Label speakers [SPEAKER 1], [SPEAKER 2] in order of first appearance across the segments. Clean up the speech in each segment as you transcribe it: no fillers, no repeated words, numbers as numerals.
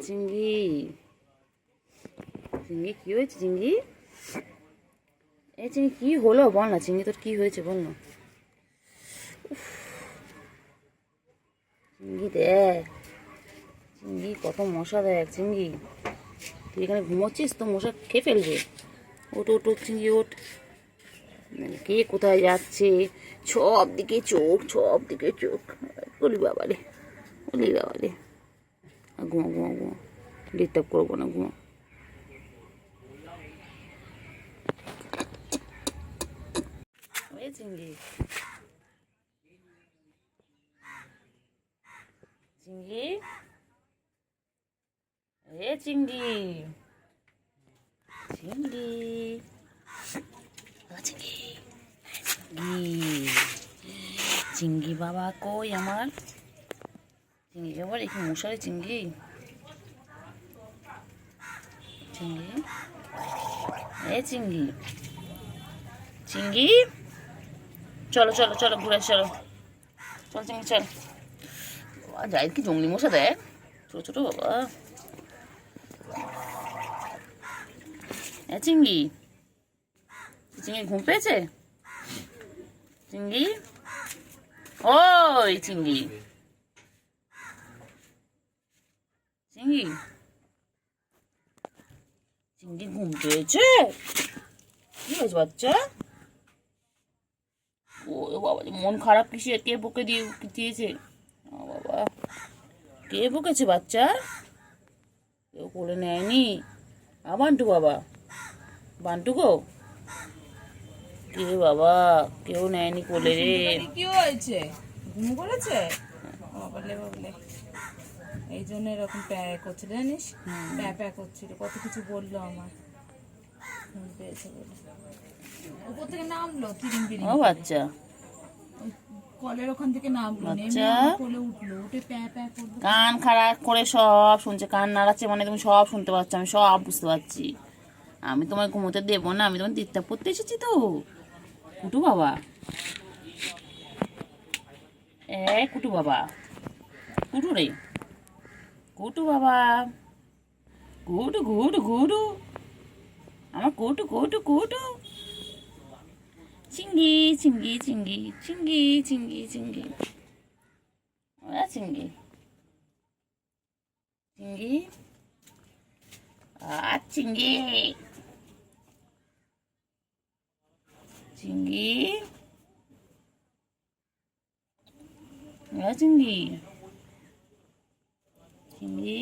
[SPEAKER 1] চিংড়ি, চিংড়ি কি হয়েছে চিংড়ি? এই চিংড়ি কি হলো বল না, চিংড়ি তোর কি হয়েছে বল না। চিংড়ি দেখ, চিংড়ি কত মশা দেখ চিংড়ি, তুই এখানে ঘুমোচ্ছিস তো মশা খেয়ে ফেলবে। ওট ওট ওট চিংড়ি ওঠ, কে কোথায় যাচ্ছে, সব দিকে চোখ, সব দিকে চোখ। বলি বাবারে, বলি বাবারে, ঘুমা ঘুমা ঘুমা, ডিস্টার্ব করবো না, ঘুমা। চিংড়ি, চিংড়ি, এ চিংড়ি, চিংড়ি, চিংড়ি, চিংড়ি বাবা কই আমার চিংড়ি বাবা, একটু মশারি চিংড়ি, চিংড়ি, এ চিংড়ি, চিংড়ি, চলো চলো চলো ঘুরে চলো, চল চিংড়ি চল। যাই কি জঙ্গলি মশা দেখ, ছোট ছোট বাবা। এ চিংড়ি, চিংড়ি ঘুম পেয়েছে চিংড়ি, ওই চিংড়ি, চিংড়ি, চিংড়ি ঘুম পেয়েছে, কি হয়েছে বাচ্চা? ও বাবা, মন খারাপ কিসে, কে বকে দিয়েছে বাবা, কে বকেছে বাচ্চা? কেউ কোলে নেয়নি? বান্টু বাবা, বান্টু গো, কে বাবা, কেউ নেয়নি কোলে রে।
[SPEAKER 2] কি হয়েছে, ঘুম করেছে? বাবলে বাবলে, এই জন্য এরকম প্যাক করছিল জানিস, প্যাক করছিল, কত কিছু বললো আমার, ঘুম পেয়েছে বলে উপর থেকে নামলো তিরিং বিরিং,
[SPEAKER 1] ও বাচ্চা,
[SPEAKER 2] কলের ওখান থেকে নামলো, নেমে কোলে উঠলো, উঠে প্যাক করলো।
[SPEAKER 1] কান খারাপ করে সব শুনছে, কান নাড়াচ্ছে মানে তুমি সব শুনতে পাচ্ছ, আমি সব বুঝতে পারছি। আমি তোমায় ঘুমোতে দেবো না, আমি তোমার ডিস্টার্ব করতে এসেছি তো। কুটু বাবা, কুটু বাবা, কুটু রে, কুটু বাবা, কুটু কুটু কুটু, আমার কুটু কুটু কুটু, চিংড়ি চিংড়ি চিংড়ি চিংড়ি চিংড়ি চিংড়ি, চিংড়ি, চিংড়ি, চিংড়ি, চিংড়ি, চিংড়ি, চিংড়ি, চিংড়ি,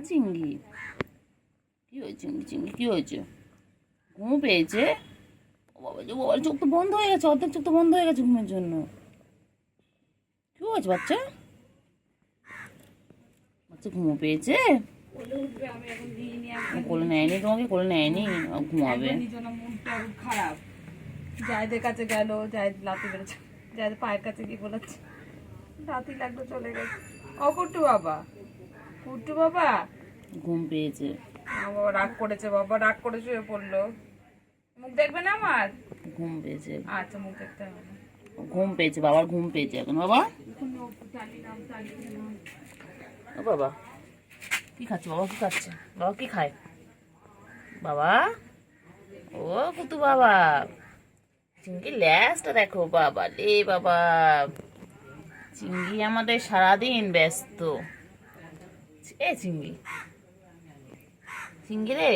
[SPEAKER 1] চিংড়ি, কি হয়েছে চিংড়ি, চিংড়ি কি হয়েছে? ঘুম পেয়েছে? বাবা যে বাবার চোখ তো বন্ধ হয়ে গেছে, অর্ধেক চোখ তো বন্ধ হয়ে গেছে ঘুমের জন্য। কি হয়েছে বাচ্চা? বাচ্চা ঘুমো পেয়েছে? কোলে নেয়নি তোমাকে, কোলে নেয়নি, ঘুমাবে।
[SPEAKER 2] খারাপ, জায়দের কাছে গেল, জায়দ লাতি বেড়েছে, জায়দ পায়ের কাছে গিয়ে বলেছে লাতি লাগলো, চলে গেছে। ও কুট্টু বাবা, কুট্টু বাবা
[SPEAKER 1] ঘুম পেয়েছে,
[SPEAKER 2] বাবা রাগ করেছে, বাবা রাগ করে শুয়ে পড়লো। মুখ দেখবে না আমার?
[SPEAKER 1] ঘুম পেয়েছে,
[SPEAKER 2] আচ্ছা মুখ দেখতে হবে না।
[SPEAKER 1] ঘুম পেয়েছে, বাবার ঘুম পেয়েছে এখন। বাবা, ও বাবা কি খাচ্ছে, বাবা কি খাচ্ছে, বাবা কি খায় বাবা? ও কুতু বাবা, চিংড়ি ল্যাসটা দেখো বাবা রে বাবা, চিংড়ি আমাদের সারাদিন ব্যস্ত। এ চিংড়ি, চিংড়ি রে,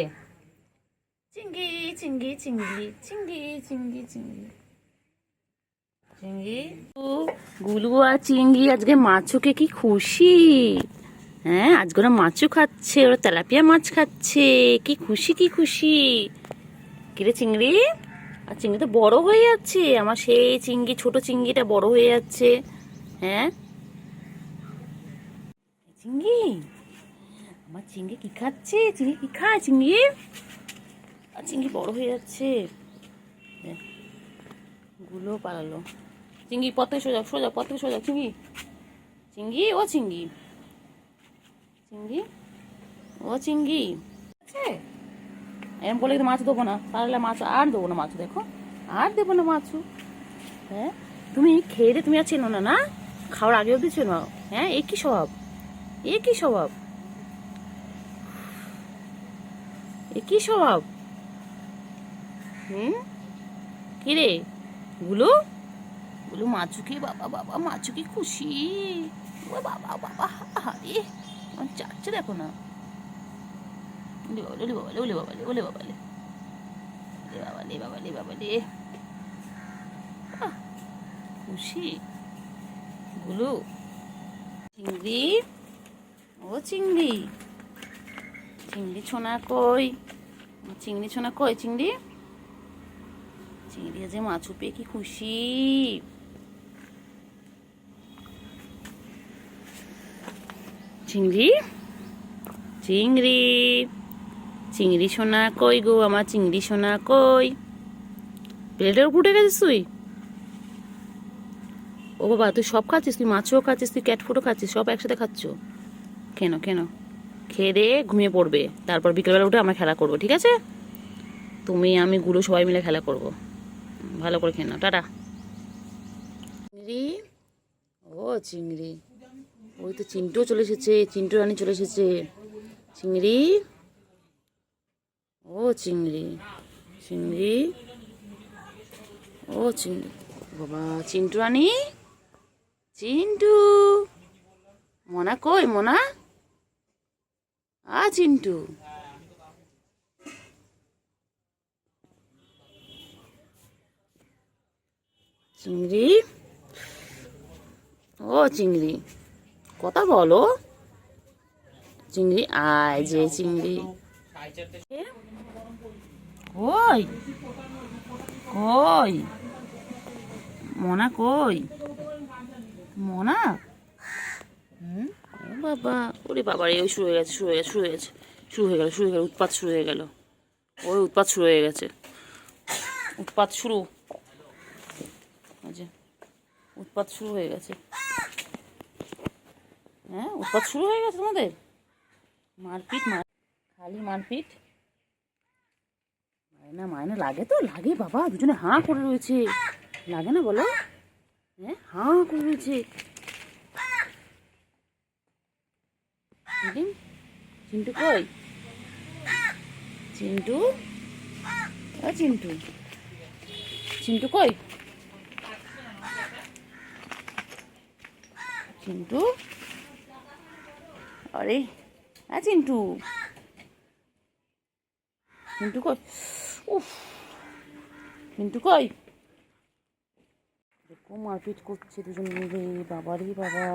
[SPEAKER 1] চিংড়ি চিংড়ি চিংড়ি চিংড়ি চিংড়ি চিংড়ি, চিংড়ি, গুলু আর চিংড়ি আজকে মাছুকে কি খুশি। হ্যাঁ, আজকে ওরা মাছও খাচ্ছে, ওরা তেলাপিয়া মাছ খাচ্ছে, কি খুশি কি খুশি। কিরে চিংড়ি, আর চিংড়ি তো বড় হয়ে যাচ্ছে, আমার সেই চিংড়ি, ছোট চিংড়িটা বড় হয়ে যাচ্ছে। হ্যাঁ চিংড়ি, আমার চিংড়ি কি খাচ্ছে, চিংড়ি কি খায় চিংড়ি, আর চিংড়ি বড় হয়ে যাচ্ছে। গুলো পালালো, চিংড়ি পথে সোজা সোজা, পথে সোজা, চিংড়ি, চিংড়ি, ও চিংড়ি, চিংড়ি, ও চিংড়ি, এরকম বলে কিন্তু মাছ দেবো না, পারলে মাছ আর দেবো না, মাছ দেখো আর দেবো না মাছ। হ্যাঁ তুমি খেয়ে তুমি আর চেনো না, না খাওয়ার আগেও দিচ্ছ না? হ্যাঁ, এ কি স্বভাব, এ কি স্বভাব, এ কি স্বভাব? হুম, কি রে গুলু? গুলু মাছুকে, বাবা বাবা মাছুকে খুশি। ও বাবা বাবা, আরে আমার চাচ্ছে দেখো না। ওলে বাবা, ওলে বাবা, ওলে বাবা, ওলে বাবা, ওলে বাবা, ওলে বাবা, ওলে বাবা, খুশি গুলু। চিংড়ি, ও চিংড়ি, চিংড়ি ছোনা কই? চিংড়ি ছোনা কই? চিংড়ি, চিংড়ি যে মাছু পেয়ে কি খুশি। চিংড়ি, চিংড়ি, চিংড়ি সোনা কই গো, আমার চিংড়ি সোনা কই? প্লেটের উপর উঠে গেছিস তুই? ও বাবা, তুই সব খাচ্ছিস? তুই মাছও খাচ্ছিস, তুই ক্যাট ফুডও খাচ্ছিস, সব একসাথে খাচ্ছ কেন? কেন? খেয়ে দিয়ে ঘুমিয়ে পড়বে, তারপর বিকেলবেলা উঠে আমরা খেলা করবো, ঠিক আছে? তুমি আমি গুলো সবাই মিলে খেলা করবো। ভালো করে খেয়ে নাও, টাটা। চিংড়ি, ও চিংড়ি, ওই তো চিন্টুও চলে এসেছে, চিন্টু রানী চলে এসেছে। চিংড়ি, ও চিংড়ি, চিংড়ি, ও চিংড়ি, বাবা চিন্টু রানী, চিন্টু, মোনা কই? মোনা, চিন্টু, চিংড়ি, ও চিংড়ি, কথা বলো চিংড়ি, আয় যে চিংড়ি। কই, কই মোনা, কই মোনা? হুম, ও বাবা, ওরে বাবা রে, ওই শুরু হয়ে গেছে, শুরু হয়ে গেছে, শুরু হয়ে গেছে, শুরু হয়ে গেল, শুরু হয়ে গেল, উৎপাত শুরু হয়ে গেল, ওই উৎপাত শুরু হয়ে গেছে, উৎপাত শুরু, আচ্ছা উৎপাত শুরু হয়ে গেছে। হ্যাঁ, উৎপাত শুরু হয়ে গেছে তোমাদের? মারপিট, খালি মারপিট। মায়না, মায়না লাগে তো? লাগে বাবা, দুজনে হাঁ করে রয়েছে, লাগে না বলো? হ্যাঁ, হাঁ করে রয়েছে। চিন্টু কই? চিন্টু, ও চিন্টু, চিন্টু কই? চিন্টু, আরে চিন্টু, চিন্টু কই? উফ, চিন্টু কই? এরকম মারপিট করছে দুজন মিলে, বাবা রে বাবা,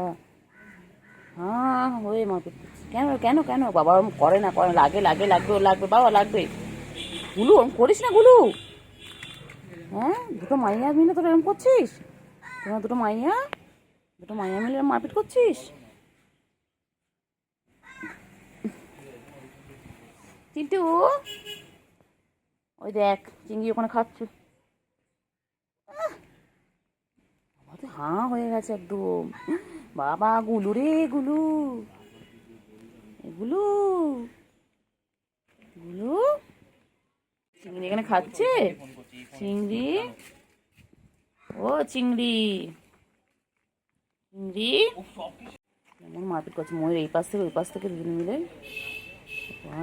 [SPEAKER 1] হ্যাঁ হয়ে মারপিট করছে। কেন কেন কেন? বাবা ওরম করে না, করে না, লাগে লাগে, লাগবে, ওর লাগবে বাবা, লাগবে। গুলু ওরম করিস না গুলু। হ্যাঁ, দুটো মাইয়া মিলে তোরা এরম করছিস? তোরা দুটো মাইয়া, দুটো মাইয়া মিলে এরম মারপিট করছিস? চিন্টু, ওই দেখ চিংড়ি ওখানে খাচ্ছে। বাবা তো হাঁ হয়ে গেছে একদম, বাবা গুলু রে গুলু, গুলু, গুলু, চিংড়ি এখানে খাচ্ছে। চিংড়ি, ও চিংড়ি, চিংড়ি, এমন মারপিট করছে ময়ূর, এই পাশ থেকে ওই পাশ থেকে দুজন মিলে।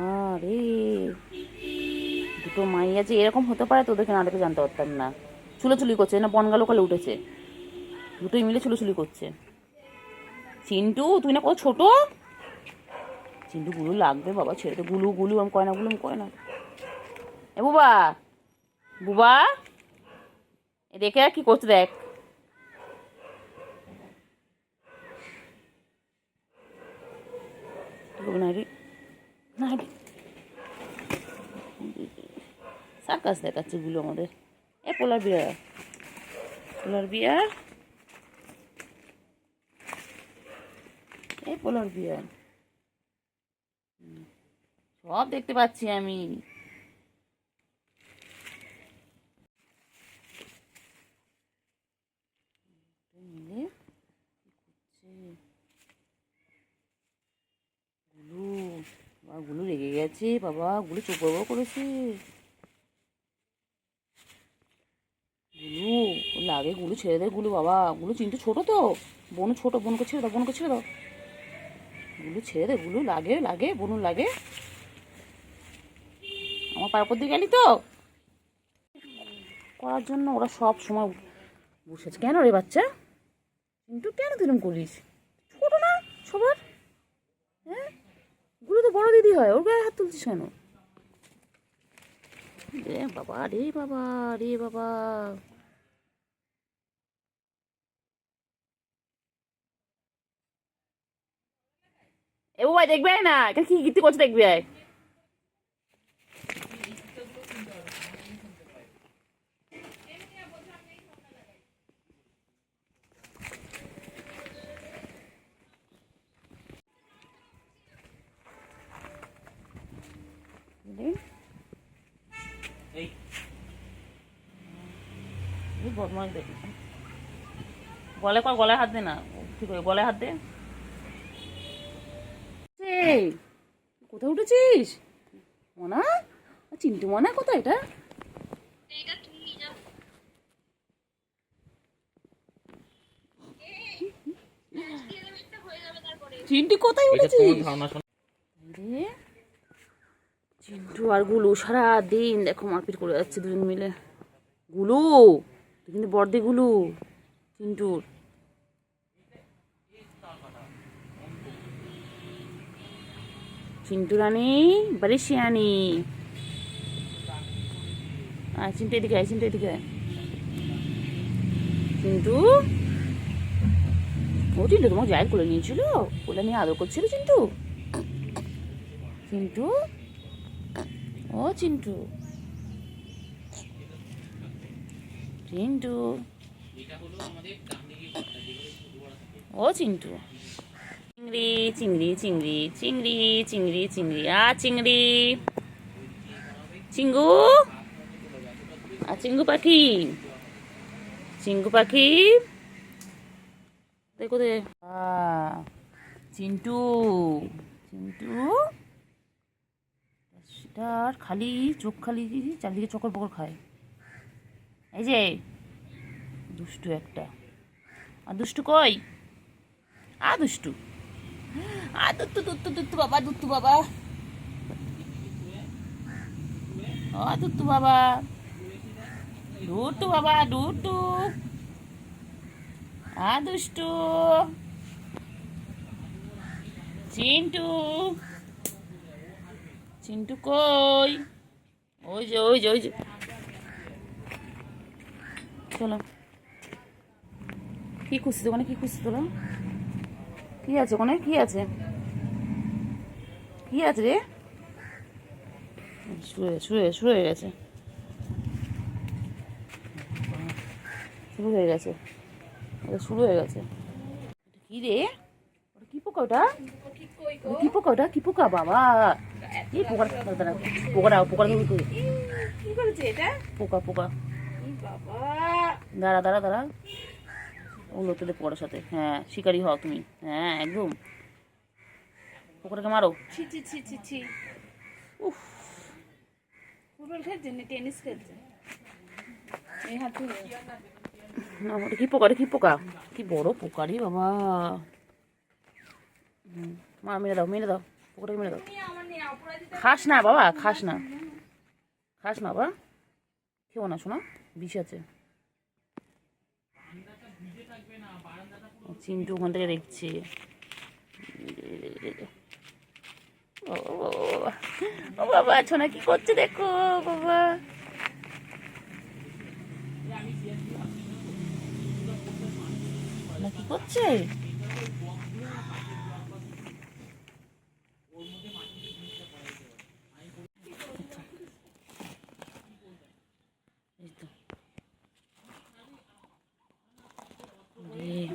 [SPEAKER 1] আরে দুটো মাইয়া যে এরকম হতে পারে তোদেরকে না দেখে জানতে পারতাম না। চুলোচুলি করছে না, বনগা লোকালে উঠেছে, দুটোই মিলে চুলোচুলি করছে। চিন্টু তুই না কত ছোট? চিন্টু, গুলু লাগবে বাবা, ছেড়ে তো, গুলু গুলু আমি কয় না, গুলু আমি কয় না। এ বুবা, বুবা, এ দেখে কি করছে দেখ। না রে, না রে, সার্কাস দেখাচ্ছে গুলো আমাদের। এ পোলার বিয়ার, পোলার বিয়ার, এ পোলার বিয়ার, সব দেখতে পাচ্ছি আমি। মিলে গুলু, বাবা গুলু রেগে গেছে, বাবা গুলু চোখ বড় করেছে। গুলু, ও লাগে গুলো ছেড়ে দে গুলো বাবা, গুলো চিন্টু ছোট তো, বোনু ছোট, বোনকে ছেড়ে দাও, বোনকে ছেড়ে দাও, গুলো ছেড়ে দে, গুলো লাগে লাগে বোনু লাগে। আমার পায়ের উপর দিয়ে গেলি তো করার জন্য, ওরা সব সময় বসেছে। কেন রে বাচ্চা চিন্টু, কেন তুই করিস? ছোট না সবার, হ্যাঁ গুলো তো বড় দিদি হয়, ওর গায়ে হাত তুলছিস কেন? রে বাবা রে বাবা রে বাবা। এ বাবা দেখবে না এখানে কি কীর্তি করছে, দেখবি আয়। বদমাস দেখি, গলায় কর, গলায় হাত দে না, ঠিক আছে গলায় হাত দে। এই, কোথায় উঠেছিস মনা? চিন্টু মনা কোথায় এটা? চিন্টু কোথায় উঠেছিস? রে, চিন্টু আর গুলু সারা দিন দেখো মারপিট করে যাচ্ছে দুজন মিলে। গুলু তুই কিন্তু বড়দি গুলু চিন্টুর। চিন্টু রানী বাড়ি শিয়ানি। চিন্টু এদিকে আয়, চিন্টু এদিকে আয়। চিন্টু, ও চিন্টু তোমার জায়ের কোলে নিয়েছিল, কোলে নিয়ে আদর করছিল চিন্টু। চিন্টু, ও চিন্টু, চিন্টু, ও চিন্টু। চিংড়ি চিংড়ি চিংড়ি চিংড়ি চিংড়ি চিংড়ি চিংড়ি, চিঙ্গু চিঙ্গু পাখি, চিঙ্গু পাখি দেখো দে। চিন্টু, চিন্টু সেটার খালি চোখ, খালি চারদিকে চকর পকর খায়। এই যে দুষ্টু একটা, আর দুষ্টু কই? দুষ্টু, দুত্তু দুত্তু দুত্তু বাবা, দুত্তু বাবা, দুত্তু বাবা, দুট্টু বাবা, দুট্টু, দুষ্টু, চিন্টু, চিন্টু কই? ওই যে ওই যে ওই যে, চলো। কি খুঁজছিস ওখানে, কি খুঁজছিস তোরা? কি আছে ওখানে, কি আছে, কি আছে রে? শুরু হয়ে গেছে, শুরু হয়ে গেছে, শুরু হয়ে গেছে। কি রে, ওটা কি পোকা? ওটা কি পোকা? ওটা কি পোকা বাবা? এই পোকাটা পোকাটা পোকাটা
[SPEAKER 2] কি করেছে এটা?
[SPEAKER 1] পোকা পোকা,
[SPEAKER 2] বাবা
[SPEAKER 1] দাঁড়া দাঁড়া দাঁড়া, ওগুলো তোদের পোকাটার সাথে, হ্যাঁ শিকারি হও তুমি, হ্যাঁ একদম। পোকাটাকে মারো।
[SPEAKER 2] ছি ছি ছি ছি ছি।
[SPEAKER 1] উফ,
[SPEAKER 2] ফুটবল খেলছে না টেনিস খেলছে? এই হাত ধরে
[SPEAKER 1] না ওটা কি পোকা? কি পোকা? কি বড় পোকারি বাবা। মা মেরে দাও, মেরে দাও, পোকাটাকে মেরে দাও। খাস না বাবা, খাস না, খাস না বাবা, খেও না শোনা, বিষ আছে। চিন্টু ওখান থেকে দেখছে। ও বাবা, ছোনা কি করছে দেখো বাবা। কি করছে?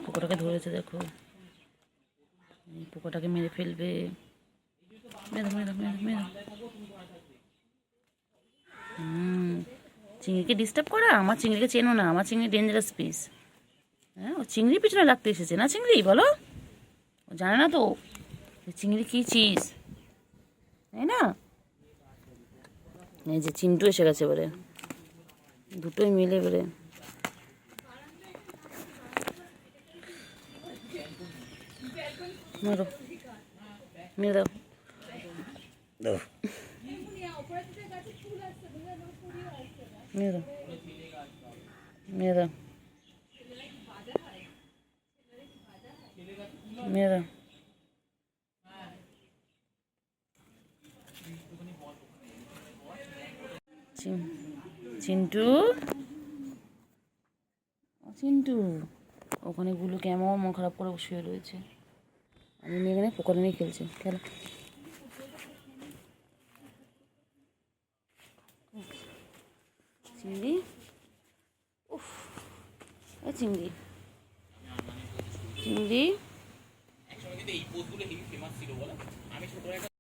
[SPEAKER 1] পোকাটাকে ধরেছে দেখো, পোকাটাকে মেরে ফেলবে। চিংড়িকে ডিস্টার্ব করা? আমার চিংড়িকে চেনো না, আমার চিংড়ি ডেঞ্জারাস পিস। হ্যাঁ, ও চিংড়ি পিছনে লাগতে এসেছে না চিংড়ি, বলো? ও জানে না তো চিংড়ি কি চিজ, তাই না? এই যে চিন্টু এসে গেছে এবারে, দুটোই মিলে এবারে মারো, মেরে দাও দাও, মেরে দাও, মেরে দাও, মেরে দাও। চিন্টু, চিন্টু, ওখানে গুলো কেমন মন খারাপ করে শুয়ে রয়েছে। আমি নিয়ে এখানে পোকা নিয়ে খেলছি, খেলা। চিংড়ি, উফ, চিংড়ি, চিংড়ি।